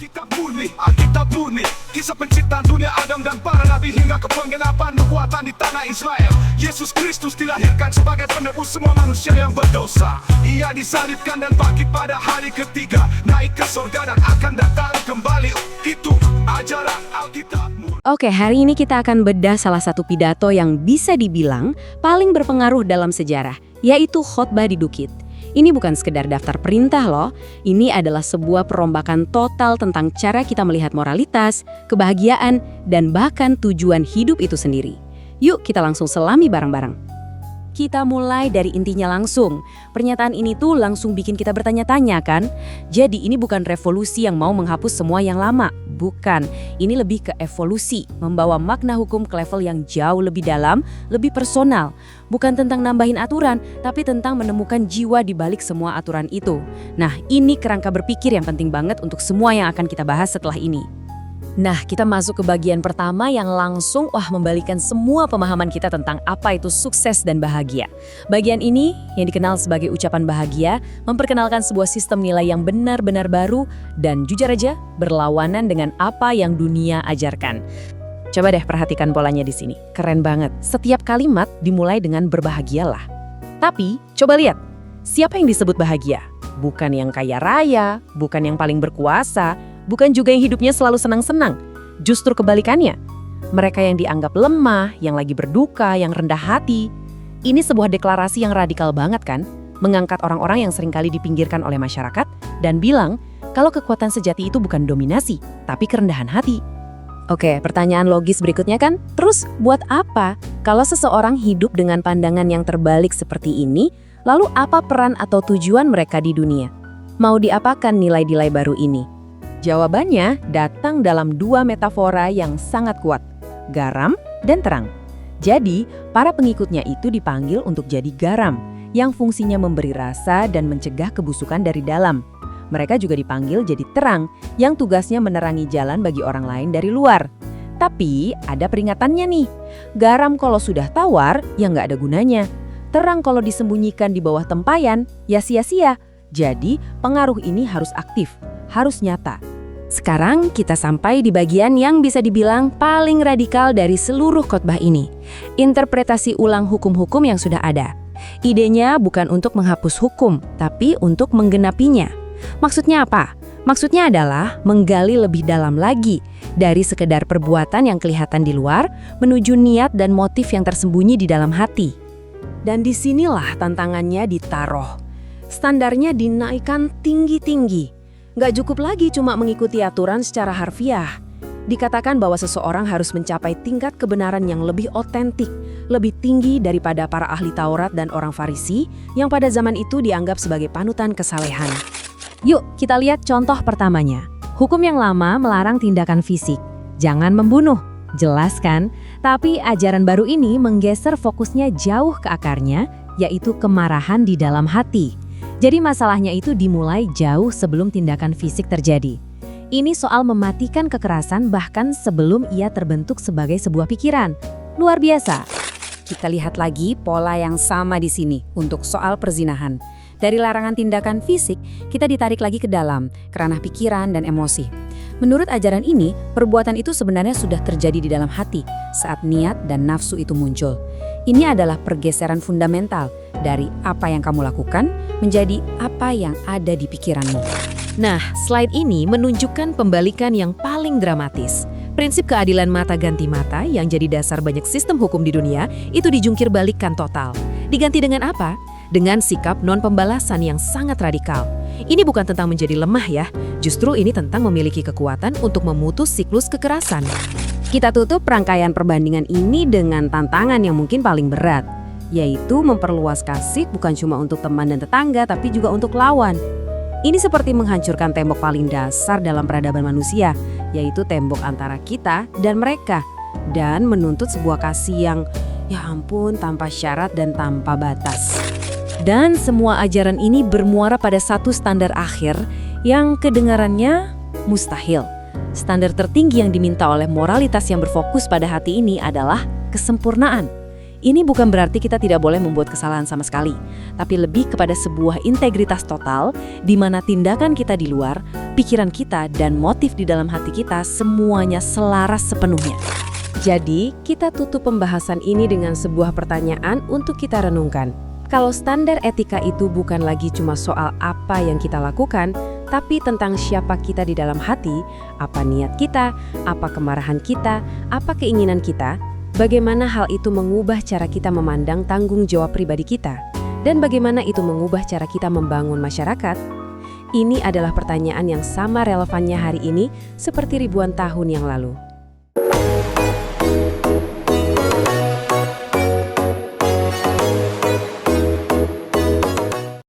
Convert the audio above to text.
Alkitab murni, kisah penciptaan dunia Adam dan para nabi hingga ke penggenapan nubuatan di tanah Israel. Yesus Kristus dilahirkan sebagai penebus semua manusia yang berdosa. Ia disalibkan dan bangkit pada hari ketiga, naik ke surga dan akan datang kembali. Itu ajaran Alkitab murni. Oke, hari ini kita akan bedah salah satu pidato yang bisa dibilang paling berpengaruh dalam sejarah, yaitu khotbah di Bukit. Ini bukan sekedar daftar perintah loh, ini adalah sebuah perombakan total tentang cara kita melihat moralitas, kebahagiaan, dan bahkan tujuan hidup itu sendiri. Yuk kita langsung selami bareng-bareng. Kita mulai dari intinya langsung. Pernyataan ini tuh langsung bikin kita bertanya-tanya kan? Jadi ini bukan revolusi yang mau menghapus semua yang lama. Bukan, ini lebih ke evolusi, membawa makna hukum ke level yang jauh lebih dalam, lebih personal. Bukan tentang nambahin aturan, tapi tentang menemukan jiwa di balik semua aturan itu. Nah, ini kerangka berpikir yang penting banget untuk semua yang akan kita bahas setelah ini. Nah, kita masuk ke bagian pertama yang langsung membalikan semua pemahaman kita tentang apa itu sukses dan bahagia. Bagian ini, yang dikenal sebagai ucapan bahagia, memperkenalkan sebuah sistem nilai yang benar-benar baru dan jujur aja berlawanan dengan apa yang dunia ajarkan. Coba deh perhatikan polanya di sini. Keren banget. Setiap kalimat dimulai dengan berbahagialah. Tapi, coba lihat. Siapa yang disebut bahagia? Bukan yang kaya raya, bukan yang paling berkuasa, bukan juga yang hidupnya selalu senang-senang. Justru kebalikannya. Mereka yang dianggap lemah, yang lagi berduka, yang rendah hati. Ini sebuah deklarasi yang radikal banget kan? Mengangkat orang-orang yang seringkali dipinggirkan oleh masyarakat dan bilang kalau kekuatan sejati itu bukan dominasi, tapi kerendahan hati. Oke, pertanyaan logis berikutnya kan, terus buat apa kalau seseorang hidup dengan pandangan yang terbalik seperti ini, lalu apa peran atau tujuan mereka di dunia? Mau diapakan nilai-nilai baru ini? Jawabannya datang dalam dua metafora yang sangat kuat, garam dan terang. Jadi, para pengikutnya itu dipanggil untuk jadi garam, yang fungsinya memberi rasa dan mencegah kebusukan dari dalam. Mereka juga dipanggil jadi terang, yang tugasnya menerangi jalan bagi orang lain dari luar. Tapi, ada peringatannya nih. Garam kalau sudah tawar, ya nggak ada gunanya. Terang kalau disembunyikan di bawah tempayan, ya sia-sia. Jadi, pengaruh ini harus aktif, harus nyata. Sekarang kita sampai di bagian yang bisa dibilang paling radikal dari seluruh khotbah ini. Interpretasi ulang hukum-hukum yang sudah ada. Idenya bukan untuk menghapus hukum, tapi untuk menggenapinya. Maksudnya apa? Maksudnya adalah menggali lebih dalam lagi dari sekedar perbuatan yang kelihatan di luar menuju niat dan motif yang tersembunyi di dalam hati. Dan disinilah tantangannya ditaruh. Standarnya dinaikkan tinggi-tinggi. Nggak cukup lagi cuma mengikuti aturan secara harfiah. Dikatakan bahwa seseorang harus mencapai tingkat kebenaran yang lebih otentik, lebih tinggi daripada para ahli Taurat dan orang Farisi yang pada zaman itu dianggap sebagai panutan kesalehan. Yuk, kita lihat contoh pertamanya. Hukum yang lama melarang tindakan fisik. Jangan membunuh. Jelas kan? Tapi ajaran baru ini menggeser fokusnya jauh ke akarnya, yaitu kemarahan di dalam hati. Jadi masalahnya itu dimulai jauh sebelum tindakan fisik terjadi. Ini soal mematikan kekerasan bahkan sebelum ia terbentuk sebagai sebuah pikiran. Luar biasa. Kita lihat lagi pola yang sama di sini untuk soal perzinahan. Dari larangan tindakan fisik, kita ditarik lagi ke dalam, ke ranah pikiran dan emosi. Menurut ajaran ini, perbuatan itu sebenarnya sudah terjadi di dalam hati saat niat dan nafsu itu muncul. Ini adalah pergeseran fundamental dari apa yang kamu lakukan menjadi apa yang ada di pikiranmu. Nah, slide ini menunjukkan pembalikan yang paling dramatis. Prinsip keadilan mata ganti mata yang jadi dasar banyak sistem hukum di dunia itu dijungkir balikkan total. Diganti dengan apa? Dengan sikap non-pembalasan yang sangat radikal. Ini bukan tentang menjadi lemah ya, justru ini tentang memiliki kekuatan untuk memutus siklus kekerasan. Kita tutup rangkaian perbandingan ini dengan tantangan yang mungkin paling berat, yaitu memperluas kasih bukan cuma untuk teman dan tetangga, tapi juga untuk lawan. Ini seperti menghancurkan tembok paling dasar dalam peradaban manusia, yaitu tembok antara kita dan mereka, dan menuntut sebuah kasih yang, ya ampun, tanpa syarat dan tanpa batas. Dan semua ajaran ini bermuara pada satu standar akhir yang kedengarannya mustahil. Standar tertinggi yang diminta oleh moralitas yang berfokus pada hati ini adalah kesempurnaan. Ini bukan berarti kita tidak boleh membuat kesalahan sama sekali, tapi lebih kepada sebuah integritas total di mana tindakan kita di luar, pikiran kita, dan motif di dalam hati kita semuanya selaras sepenuhnya. Jadi, kita tutup pembahasan ini dengan sebuah pertanyaan untuk kita renungkan. Kalau standar etika itu bukan lagi cuma soal apa yang kita lakukan, tapi tentang siapa kita di dalam hati, apa niat kita, apa kemarahan kita, apa keinginan kita, bagaimana hal itu mengubah cara kita memandang tanggung jawab pribadi kita, dan bagaimana itu mengubah cara kita membangun masyarakat. Ini adalah pertanyaan yang sama relevannya hari ini seperti ribuan tahun yang lalu.